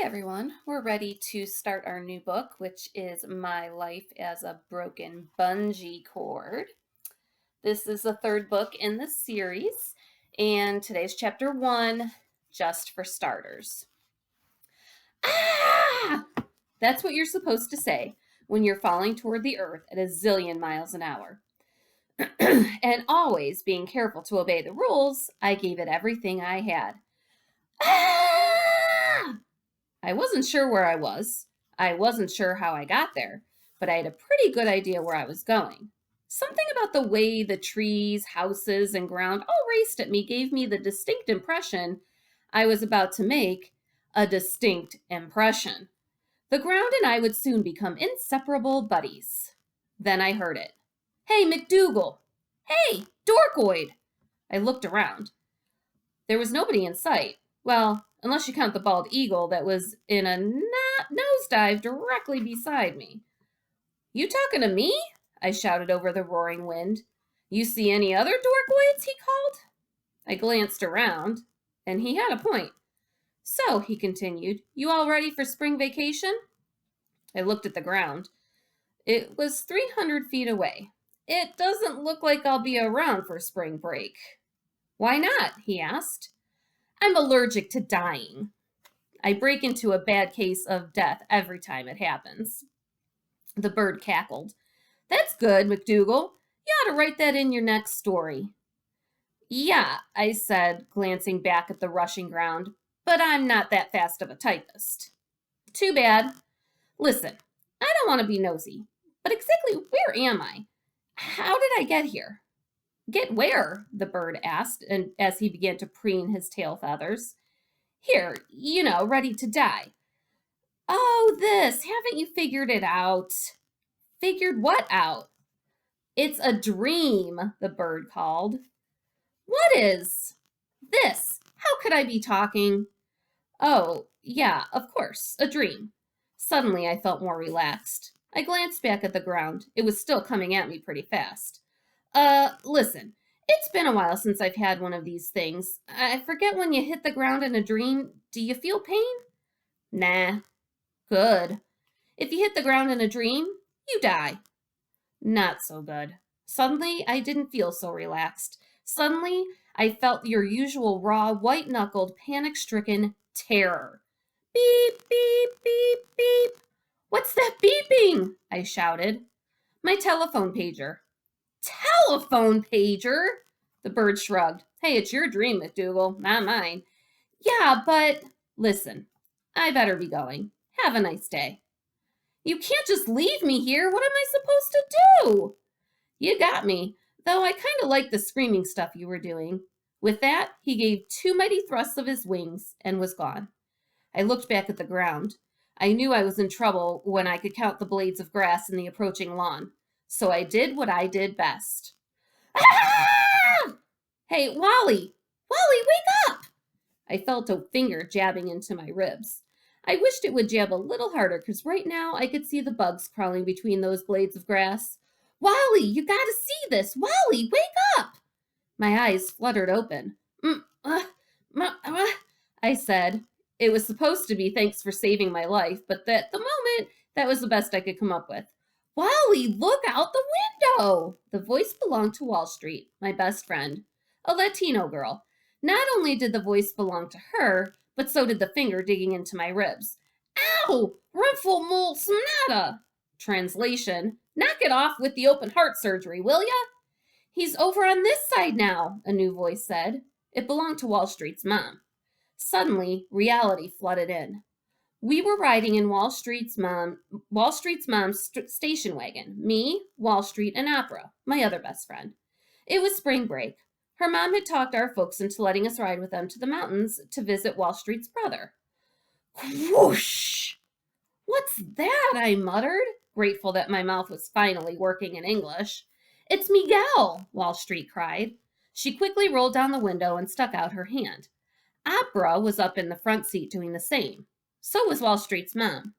Everyone. We're ready to start our new book, which is My Life as a Broken Bungee Cord. This is the third book in the series, and today's chapter 1, Just for Starters. Ah! That's what you're supposed to say when you're falling toward the earth at a zillion miles an hour. And always being careful to obey the rules, I gave it everything I had. Ah! I wasn't sure where I was. I wasn't sure how I got there, but I had a pretty good idea where I was going. Something about the way the trees, houses, and ground all raced at me gave me the distinct impression I was about to make a distinct impression. The ground and I would soon become inseparable buddies. Then I heard it. Hey, McDougal! Hey, Dorkoid! I looked around. There was nobody in sight. Well, unless you count the bald eagle that was in a nosedive directly beside me. You talking to me? I shouted over the roaring wind. You see any other dorkoids? He called. I glanced around, and he had a point. So, he continued, you all ready for spring vacation? I looked at the ground. It was 300 feet away. It doesn't look like I'll be around for spring break. Why not? He asked. I'm allergic to dying. I break into a bad case of death every time it happens. The bird cackled. That's good, McDougal. You ought to write that in your next story. Yeah, I said, glancing back at the rushing ground, but I'm not that fast of a typist. Too bad. Listen, I don't want to be nosy, but exactly where am I? How did I get here? Get where? The bird asked, and as he began to preen his tail feathers. Here, ready to die. Oh, this, haven't you figured it out? Figured what out? It's a dream, the bird called. What is? This. How could I be talking? Oh, yeah, of course, a dream. Suddenly I felt more relaxed. I glanced back at the ground. It was still coming at me pretty fast. Listen, it's been a while since I've had one of these things. I forget when you hit the ground in a dream. Do you feel pain? Nah. Good. If you hit the ground in a dream, you die. Not so good. Suddenly, I didn't feel so relaxed. Suddenly, I felt your usual raw, white-knuckled, panic-stricken terror. Beep, beep, beep, beep. What's that beeping? I shouted. My telephone pager. Telephone pager? The bird shrugged. Hey, it's your dream, McDougal, not mine. Yeah, but listen, I better be going. Have a nice day. You can't just leave me here. What am I supposed to do? You got me, though I kind of like the screaming stuff you were doing. With that, he gave two mighty thrusts of his wings and was gone. I looked back at the ground. I knew I was in trouble when I could count the blades of grass in the approaching lawn. So I did what I did best. Ah! Hey, Wally! Wally, wake up! I felt a finger jabbing into my ribs. I wished it would jab a little harder, because right now I could see the bugs crawling between those blades of grass. Wally, you gotta see this! Wally, wake up! My eyes fluttered open. I said. It was supposed to be thanks for saving my life, but at the moment, that was the best I could come up with. Wally, look out the window! The voice belonged to Wall Street, my best friend, a Latino girl. Not only did the voice belong to her, but so did the finger digging into my ribs. Ow! Rumful mole sonata! Translation, knock it off with the open heart surgery, will ya? He's over on this side now, a new voice said. It belonged to Wall Street's mom. Suddenly, reality flooded in. We were riding in Wall Street's mom's station wagon. Me, Wall Street, and Opera, my other best friend. It was spring break. Her mom had talked our folks into letting us ride with them to the mountains to visit Wall Street's brother. Whoosh! What's that? I muttered, grateful that my mouth was finally working in English. It's Miguel, Wall Street cried. She quickly rolled down the window and stuck out her hand. Opera was up in the front seat doing the same. So was Wall Street's mom.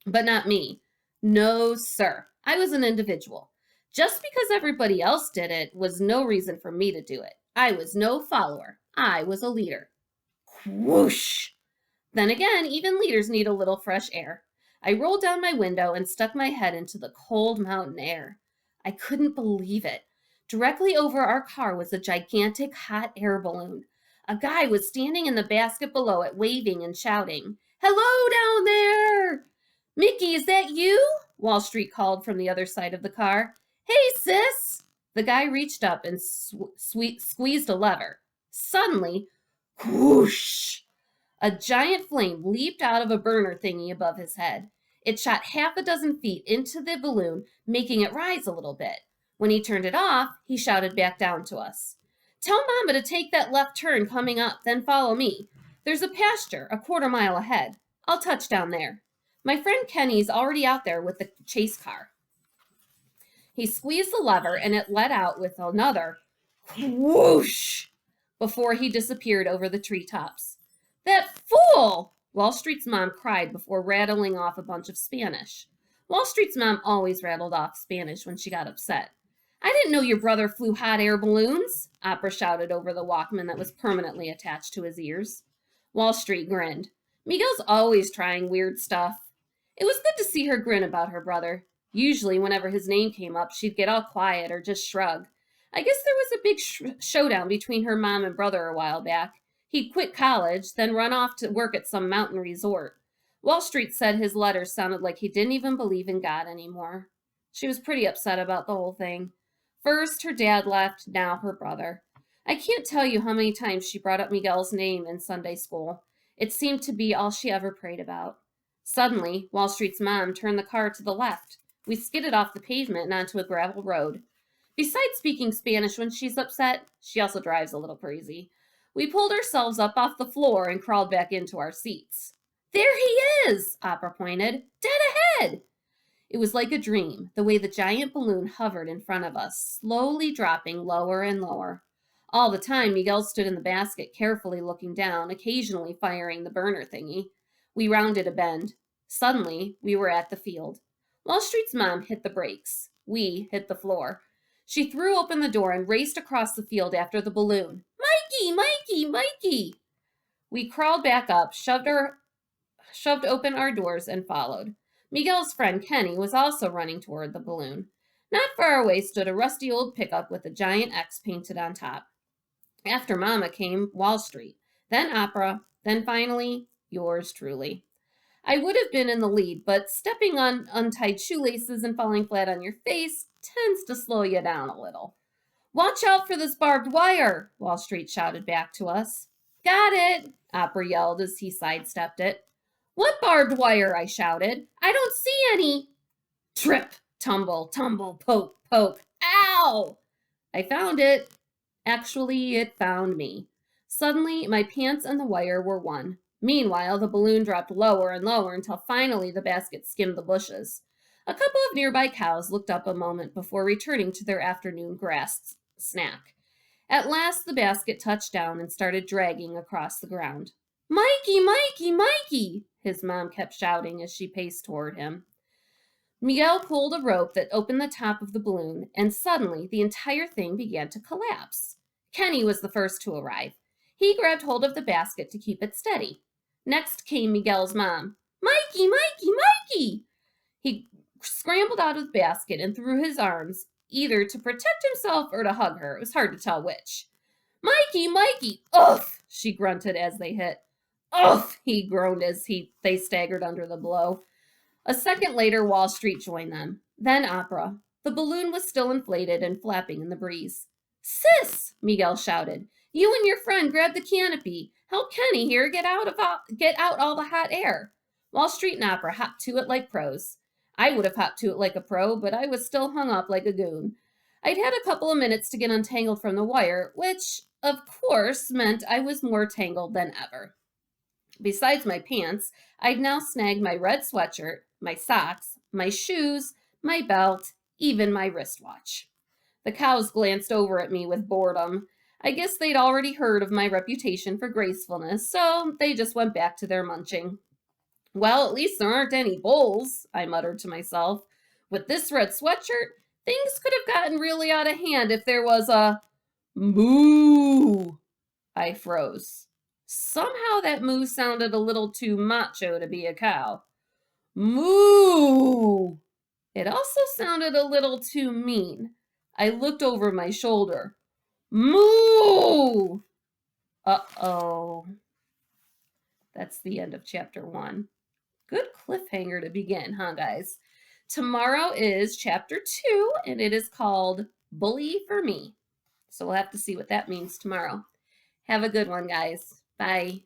But not me. No, sir. I was an individual. Just because everybody else did it was no reason for me to do it. I was no follower. I was a leader. Whoosh! Then again, even leaders need a little fresh air. I rolled down my window and stuck my head into the cold mountain air. I couldn't believe it. Directly over our car was a gigantic hot air balloon. A guy was standing in the basket below it, waving and shouting, "Hello down there!" "Mickey, is that you?" Wall Street called from the other side of the car. "Hey, sis!" The guy reached up and squeezed a lever. Suddenly, whoosh! A giant flame leaped out of a burner thingy above his head. It shot half a dozen feet into the balloon, making it rise a little bit. When he turned it off, he shouted back down to us, "Tell Mama to take that left turn coming up, then follow me. There's a pasture a quarter mile ahead. I'll touch down there. My friend Kenny's already out there with the chase car." He squeezed the lever and it let out with another whoosh before he disappeared over the treetops. "That fool!" Wall Street's mom cried before rattling off a bunch of Spanish. Wall Street's mom always rattled off Spanish when she got upset. "I didn't know your brother flew hot air balloons," Opera shouted over the Walkman that was permanently attached to his ears. Wall Street grinned. Miguel's always trying weird stuff. It was good to see her grin about her brother. Usually, whenever his name came up, she'd get all quiet or just shrug. I guess there was a big showdown between her mom and brother a while back. He'd quit college, then run off to work at some mountain resort. Wall Street said his letters sounded like he didn't even believe in God anymore. She was pretty upset about the whole thing. First, her dad left, now her brother. I can't tell you how many times she brought up Miguel's name in Sunday school. It seemed to be all she ever prayed about. Suddenly, Wall Street's mom turned the car to the left. We skidded off the pavement and onto a gravel road. Besides speaking Spanish when she's upset, she also drives a little crazy. We pulled ourselves up off the floor and crawled back into our seats. "There he is," Opera pointed. "Dead ahead." It was like a dream, the way the giant balloon hovered in front of us, slowly dropping lower and lower. All the time, Miguel stood in the basket, carefully looking down, occasionally firing the burner thingy. We rounded a bend. Suddenly, we were at the field. Wall Street's mom hit the brakes. We hit the floor. She threw open the door and raced across the field after the balloon. "Mikey, Mikey, Mikey!" We crawled back up, shoved open our doors, and followed. Miguel's friend Kenny was also running toward the balloon. Not far away stood a rusty old pickup with a giant X painted on top. After Mama came Wall Street, then Opera, then finally yours truly. I would have been in the lead, but stepping on untied shoelaces and falling flat on your face tends to slow you down a little. "Watch out for this barbed wire," Wall Street shouted back to us. "Got it," Opera yelled as he sidestepped it. "What barbed wire?" I shouted. "I don't see any." Trip, tumble, tumble, poke, poke. Ow! I found it. Actually, it found me. Suddenly, my pants and the wire were one. Meanwhile, the balloon dropped lower and lower until finally the basket skimmed the bushes. A couple of nearby cows looked up a moment before returning to their afternoon grass snack. At last, the basket touched down and started dragging across the ground. "Mikey, Mikey, Mikey!" his mom kept shouting as she paced toward him. Miguel pulled a rope that opened the top of the balloon, and suddenly the entire thing began to collapse. Kenny was the first to arrive. He grabbed hold of the basket to keep it steady. Next came Miguel's mom. "Mikey, Mikey, Mikey!" He scrambled out of the basket and threw his arms, either to protect himself or to hug her. It was hard to tell which. "Mikey, Mikey!" "Ugh!" she grunted as they hit. "Ugh!" he groaned as they staggered under the blow. A second later, Wall Street joined them. Then Opera. The balloon was still inflated and flapping in the breeze. "Sis!" Miguel shouted. "You and your friend grab the canopy. Help Kenny here get out all the hot air." Wall Street and Opera hopped to it like pros. I would have hopped to it like a pro, but I was still hung up like a goon. I'd had a couple of minutes to get untangled from the wire, which, of course, meant I was more tangled than ever. Besides my pants, I'd now snagged my red sweatshirt, my socks, my shoes, my belt, even my wristwatch. The cows glanced over at me with boredom. I guess they'd already heard of my reputation for gracefulness, so they just went back to their munching. "Well, at least there aren't any bulls," I muttered to myself. With this red sweatshirt, things could have gotten really out of hand if there was a moo. I froze. Somehow that moo sounded a little too macho to be a cow. Moo! It also sounded a little too mean. I looked over my shoulder. Moo! Uh-oh. That's the end of chapter 1. Good cliffhanger to begin, huh, guys? Tomorrow is chapter 2, and it is called Bully for Me. So we'll have to see what that means tomorrow. Have a good one, guys. Bye.